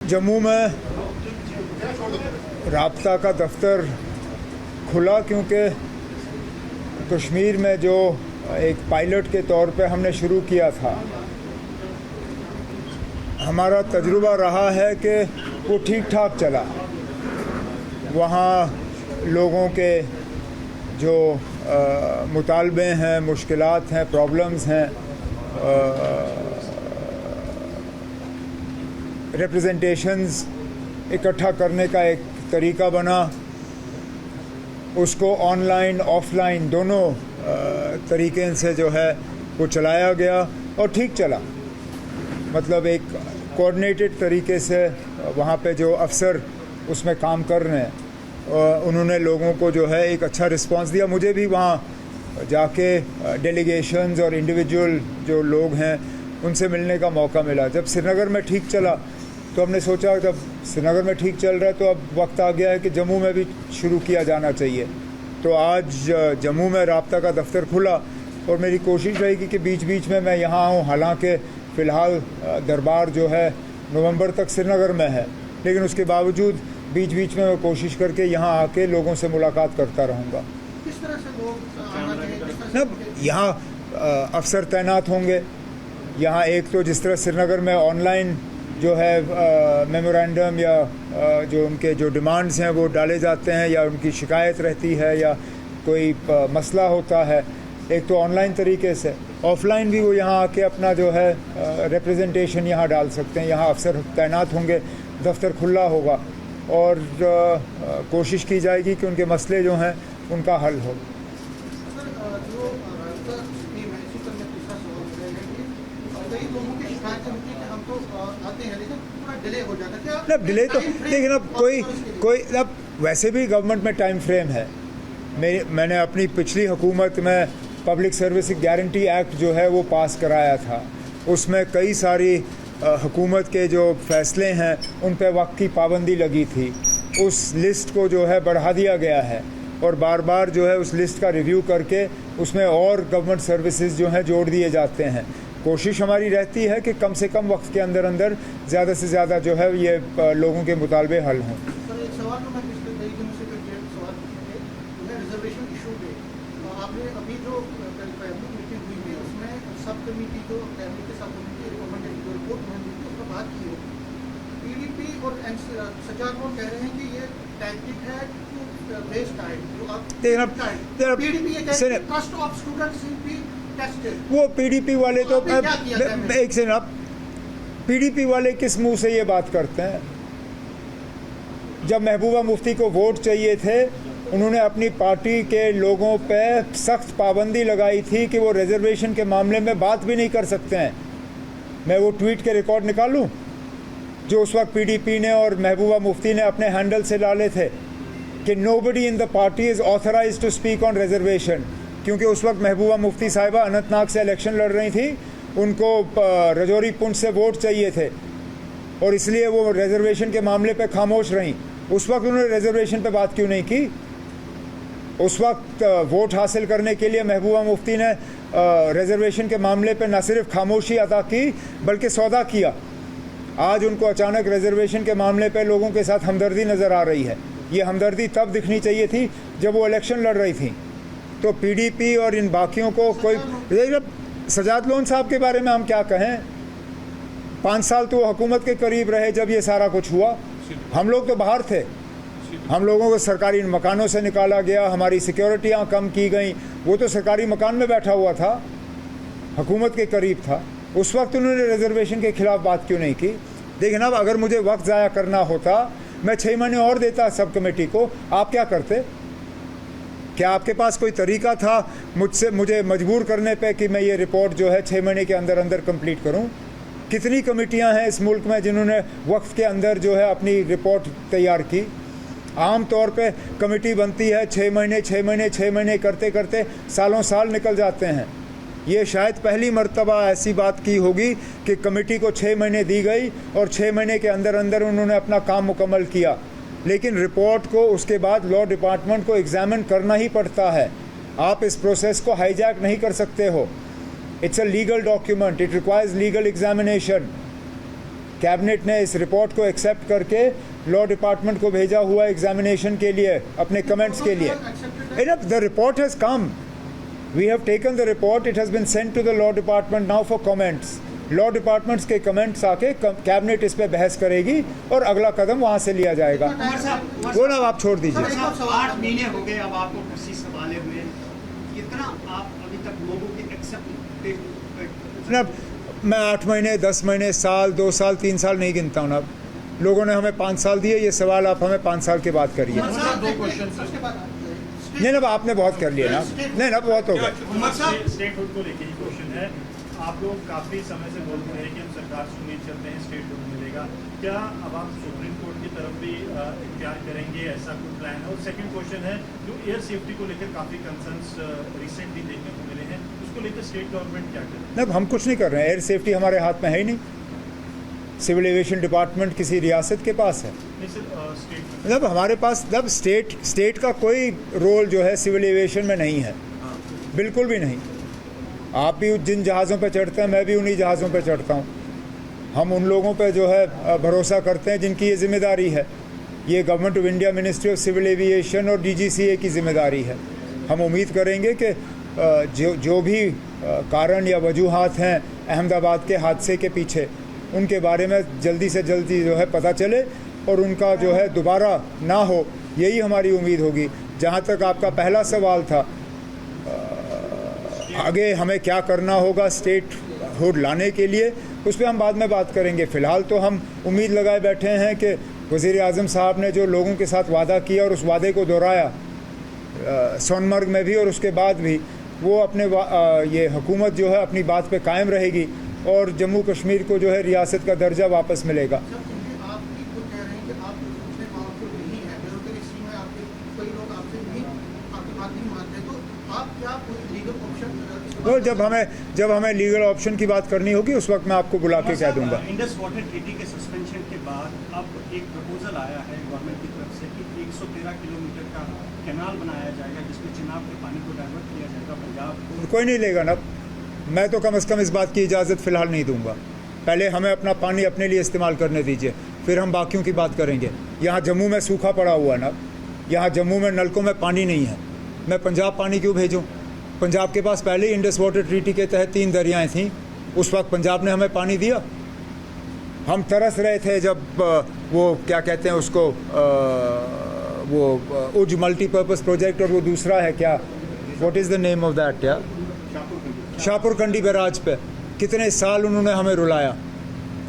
जम्मू में राब्ता का दफ्तर खुला क्योंकि कश्मीर में जो एक पायलट के तौर पे हमने शुरू किया था, हमारा तजुर्बा रहा है कि वो ठीक ठाक चला। वहाँ लोगों के जो मुतालबे हैं, मुश्किलात हैं, प्रॉब्लम्स हैं, रिप्रेजेंटेशंस इकट्ठा करने का एक तरीका बना। उसको ऑनलाइन ऑफलाइन दोनों तरीके से जो है वो चलाया गया और ठीक चला। मतलब एक कोऑर्डिनेटेड तरीके से वहाँ पे जो अफसर उसमें काम कर रहे हैं उन्होंने लोगों को जो है एक अच्छा रिस्पांस दिया। मुझे भी वहाँ जाके डेलीगेशंस और इंडिविजुअल जो लोग हैं उनसे मिलने का मौका मिला। जब श्रीनगर में ठीक चला तो हमने सोचा जब श्रीनगर में ठीक चल रहा है तो अब वक्त आ गया है कि जम्मू में भी शुरू किया जाना चाहिए। तो आज जम्मू में राब्ता का दफ्तर खुला और मेरी कोशिश रहेगी कि बीच बीच में मैं यहाँ आऊँ। हालांकि फ़िलहाल दरबार जो है नवंबर तक श्रीनगर में है, लेकिन उसके बावजूद बीच बीच में मैं कोशिश करके यहाँ आके लोगों से मुलाकात करता रहूँगा। किस तरह से लोग यहाँ अफसर तैनात होंगे। यहाँ एक तो जिस तरह श्रीनगर में ऑनलाइन जो है मेमोरेंडम या जो उनके जो डिमांड्स हैं वो डाले जाते हैं या उनकी शिकायत रहती है या कोई मसला होता है, एक तो ऑनलाइन तरीके से। ऑफलाइन भी वो यहाँ आके अपना जो है रिप्रेजेंटेशन यहाँ डाल सकते हैं। यहाँ अफसर तैनात होंगे, दफ्तर खुला होगा और कोशिश की जाएगी कि उनके मसले जो हैं उनका हल हो। अब डिले तो लेकिन अब कोई अब वैसे भी गवर्नमेंट में टाइम फ्रेम है। मैंने अपनी पिछली हुकूमत में पब्लिक सर्विस गारंटी एक्ट जो है वो पास कराया था। उसमें कई सारी हुकूमत के जो फैसले हैं उन पे वक्त की पाबंदी लगी थी। उस लिस्ट को जो है बढ़ा दिया गया है और बार बार जो है उस लिस्ट का रिव्यू करके उसमें और गवर्नमेंट सर्विसेज जो हैं जोड़ दिए जाते हैं। कोशिश हमारी रहती है कि कम से कम वक्त के अंदर अंदर ज़्यादा से ज़्यादा जो है ये लोगों के मुतालबे हल हों। वो पीडीपी वाले तो एक से ना पीडीपी वाले किस मुंह से ये बात करते हैं। जब महबूबा मुफ्ती को वोट चाहिए थे उन्होंने अपनी पार्टी के लोगों पे सख्त पाबंदी लगाई थी कि वो रिजर्वेशन के मामले में बात भी नहीं कर सकते हैं। मैं वो ट्वीट के रिकॉर्ड निकालूं जो उस वक्त पीडीपी ने और महबूबा मुफ्ती ने अपने हैंडल से डाले थे कि nobody in the party is authorised to speak on reservation. क्योंकि उस वक्त महबूबा मुफ्ती साहिबा अनंतनाग से इलेक्शन लड़ रही थी, उनको रजौरी पुंछ से वोट चाहिए थे और इसलिए वो रिजर्वेशन के मामले पे खामोश रहीं। उस वक्त उन्होंने रिजर्वेशन पे बात क्यों नहीं की? उस वक्त वोट हासिल करने के लिए महबूबा मुफ्ती ने रिजर्वेशन के मामले पे न सिर्फ खामोशी अदा की बल्कि सौदा किया। आज उनको अचानक रिजर्वेशन के मामले पे लोगों के साथ हमदर्दी नज़र आ रही है। ये हमदर्दी तब दिखनी चाहिए थी जब वो इलेक्शन लड़ रही थी। तो पीडीपी और इन बाकियों को कोई सजाद लोन साहब के बारे में हम क्या कहें। 5 साल तो हुकूमत के करीब रहे जब ये सारा कुछ हुआ। हम लोग तो बाहर थे, हम लोगों को सरकारी मकानों से निकाला गया, हमारी सिक्योरिटियाँ कम की गई। वो तो सरकारी मकान में बैठा हुआ था, हुकूमत के करीब था। उस वक्त उन्होंने रिजर्वेशन के खिलाफ बात क्यों नहीं की? लेकिन अब अगर मुझे वक्त ज़ाया करना होता मैं 6 महीने और देता सब कमेटी को। आप क्या करते? क्या आपके पास कोई तरीका था मुझे मजबूर करने पे कि मैं ये रिपोर्ट जो है 6 महीने के अंदर अंदर कंप्लीट करूं? कितनी कमेटियां हैं इस मुल्क में जिन्होंने वक्त के अंदर जो है अपनी रिपोर्ट तैयार की? आम तौर पे कमेटी बनती है 6 महीने करते करते सालों साल निकल जाते हैं। ये शायद पहली मर्तबा ऐसी बात की होगी कि कमेटी को 6 महीने दी गई और 6 महीने के अंदर अंदर उन्होंने अपना काम मुकम्मल किया। लेकिन रिपोर्ट को उसके बाद लॉ डिपार्टमेंट को एग्जामिन करना ही पड़ता है। आप इस प्रोसेस को हाईजैक नहीं कर सकते हो। It's a legal document, it requires legal examination. Cabinet ने इस रिपोर्ट को एक्सेप्ट करके लॉ डिपार्टमेंट को भेजा हुआ एग्जामिनेशन के लिए, अपने कमेंट्स के लिए। Enough, the report has come. We have taken the report. It has been sent to the law department now for comments. Law departments के कमेंट्स आके कैबिनेट इस पे बहस करेगी और अगला कदम वहाँ से लिया जाएगा। वो ना आप छोड़ दीजिए। 8 महीने हो गए अब आपको कृषि संभाले हुए, कितना आप अभी तक लोगों के एक्सेप्ट ना, मैं 8 महीने, 10 महीने, साल, 2 साल, 3 साल नहीं गिनता हूँ ना। लोगों ने हमें 5 साल दिए, ये सवाल आप हमें 5 साल के बाद करिए। नहीं ना, आपने बहुत कर लिया ना। नहीं ना, बहुत हो गया। स्टेटहुड को लेके ही क्वेश्चन है। आप लोग काफी समय से बोल रहे हैं कि हम सरकार से उम्मीद करते हैं स्टेटहुड मिलेगा, क्या अब आप सुप्रीम कोर्ट की तरफ भी इख्तियार करेंगे, ऐसा कोई प्लान है? और सेकंड क्वेश्चन है, जो एयर सेफ्टी को लेकर काफी कंसर्न्स रिसेंटली देखने को मिले हैं, उसको लेकर स्टेट गवर्नमेंट क्या करे? नहीं, हम कुछ नहीं कर रहे हैं। एयर सेफ्टी हमारे हाथ में है ही नहीं। सिविल एविएशन डिपार्टमेंट किसी रियासत के पास है। नहीं सर, स्टेट मतलब हमारे पास मतलब स्टेट का कोई रोल जो है सिविल एविएशन में नहीं है, बिल्कुल भी नहीं। आप भी जिन जहाज़ों पे चढ़ते हैं, मैं भी उन्हीं जहाज़ों पे चढ़ता हूँ। हम उन लोगों पे जो है भरोसा करते हैं जिनकी ये जिम्मेदारी है। ये government of India, ministry of civil aviation और DGCA की जिम्मेदारी है। हम उम्मीद करेंगे कि जो भी कारण या वजूहात हैं अहमदाबाद के हादसे के पीछे, उनके बारे में जल्दी से जल्दी जो है पता चले और उनका जो है दोबारा ना हो, यही हमारी उम्मीद होगी। जहाँ तक आपका पहला सवाल था, आगे हमें क्या करना होगा स्टेट हुड लाने के लिए, उस पर हम बाद में बात करेंगे। फ़िलहाल तो हम उम्मीद लगाए बैठे हैं कि वज़ीर आज़म साहब ने जो लोगों के साथ वादा किया और उस वादे को दोहराया सोनमर्ग में भी और उसके बाद भी, वो अपने ये हुकूमत जो है अपनी बात पे कायम रहेगी और जम्मू कश्मीर को जो है रियासत का दर्जा वापस मिलेगा। तो जब हमें लीगल ऑप्शन की बात करनी होगी उस वक्त मैं आपको बुला के कह दूंगा। इंडस वाटर ट्रीटी के सस्पेंशन के बाद अब एक प्रपोजल आया है गवर्नमेंट की तरफ से कि 113 किलोमीटर का कैनाल बनाया जाएगा जिसमें चिनाब के पानी को डाइवर्ट किया जाएगा पंजाब को। कोई नहीं लेगा ना, मैं तो कम से कम इस बात की इजाज़त फ़िलहाल नहीं दूंगा। पहले हमें अपना पानी अपने लिए इस्तेमाल करने दीजिए, फिर हम बाकियों की बात करेंगे। यहाँ जम्मू में सूखा पड़ा हुआ है ना, यहाँ जम्मू में नलकों में पानी नहीं है। मैं पंजाब पानी क्यों भेजूँ? पंजाब के पास पहले ही इंडस वाटर ट्रीटी के तहत 3 दरियाएँ थीं, उस वक्त पंजाब ने हमें पानी दिया। हम तरस रहे थे जब वो क्या कहते हैं उसको, वो उज मल्टीपर्पज़ प्रोजेक्ट और वो दूसरा है क्या, what is the name of that, या शाहपुर कंडी बैराज पे कितने साल उन्होंने हमें रुलाया।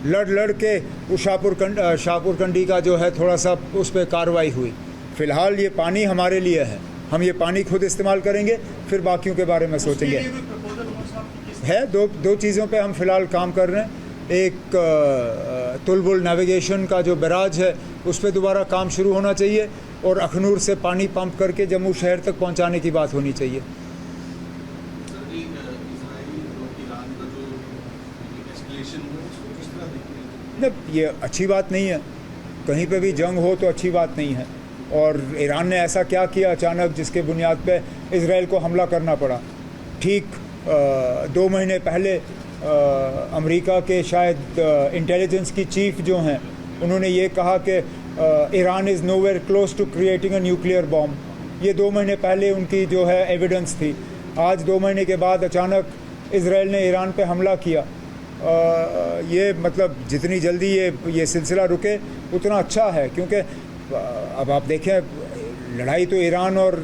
लड़ के उस शाहपुर कंडी का जो है थोड़ा सा उस पर कार्रवाई हुई। फ़िलहाल ये पानी हमारे लिए है, हम ये पानी खुद इस्तेमाल करेंगे, फिर बाकियों के बारे में सोचेंगे। है दो चीज़ों पे हम फ़िलहाल काम कर रहे हैं। एक तुलबुल नेविगेशन का जो बैराज है उस पर दोबारा काम शुरू होना चाहिए और अखनूर से पानी पंप करके जम्मू शहर तक पहुंचाने की बात होनी चाहिए। नहीं, ये अच्छी बात नहीं है। कहीं पे भी जंग हो तो अच्छी बात नहीं है। और ईरान ने ऐसा क्या किया अचानक जिसके बुनियाद पे इजराइल को हमला करना पड़ा? ठीक 2 महीने पहले अमेरिका के शायद इंटेलिजेंस की चीफ जो हैं, उन्होंने ये कहा कि Iran is nowhere close to creating a nuclear bomb. ये 2 महीने पहले उनकी जो है एविडेंस थी। आज 2 महीने के बाद अचानक इजराइल ने ईरान पे हमला किया। ये मतलब जितनी जल्दी ये सिलसिला रुके उतना अच्छा है, क्योंकि अब आप देखें लड़ाई तो ईरान और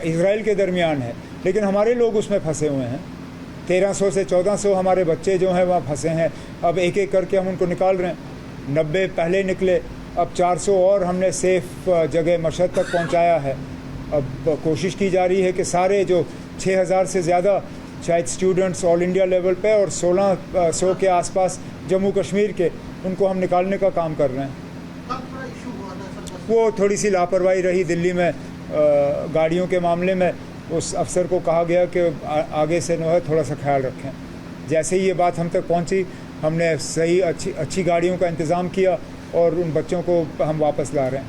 इजराइल के दरमियान है, लेकिन हमारे लोग उसमें फंसे हुए हैं। 1300 से 1400 हमारे बच्चे जो हैं वहाँ फंसे हैं। अब एक एक करके हम उनको निकाल रहे हैं। 90 पहले निकले, अब 400 और हमने सेफ जगह मशहद तक पहुँचाया है। अब कोशिश की जा रही है कि सारे जो 6000 से ज़्यादा शायद स्टूडेंट्स ऑल इंडिया लेवल पे और 1600 के आसपास जम्मू कश्मीर के, उनको हम निकालने का काम कर रहे हैं। वो थोड़ी सी लापरवाही रही दिल्ली में गाड़ियों के मामले में। उस अफसर को कहा गया कि आगे से जो है थोड़ा सा ख्याल रखें। जैसे ही ये बात हम तक पहुंची, हमने सही अच्छी गाड़ियों का इंतज़ाम किया और उन बच्चों को हम वापस ला रहे हैं।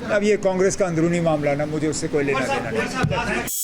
अब ये कांग्रेस का अंदरूनी मामला ना, मुझे उससे कोई लेना देना नहीं।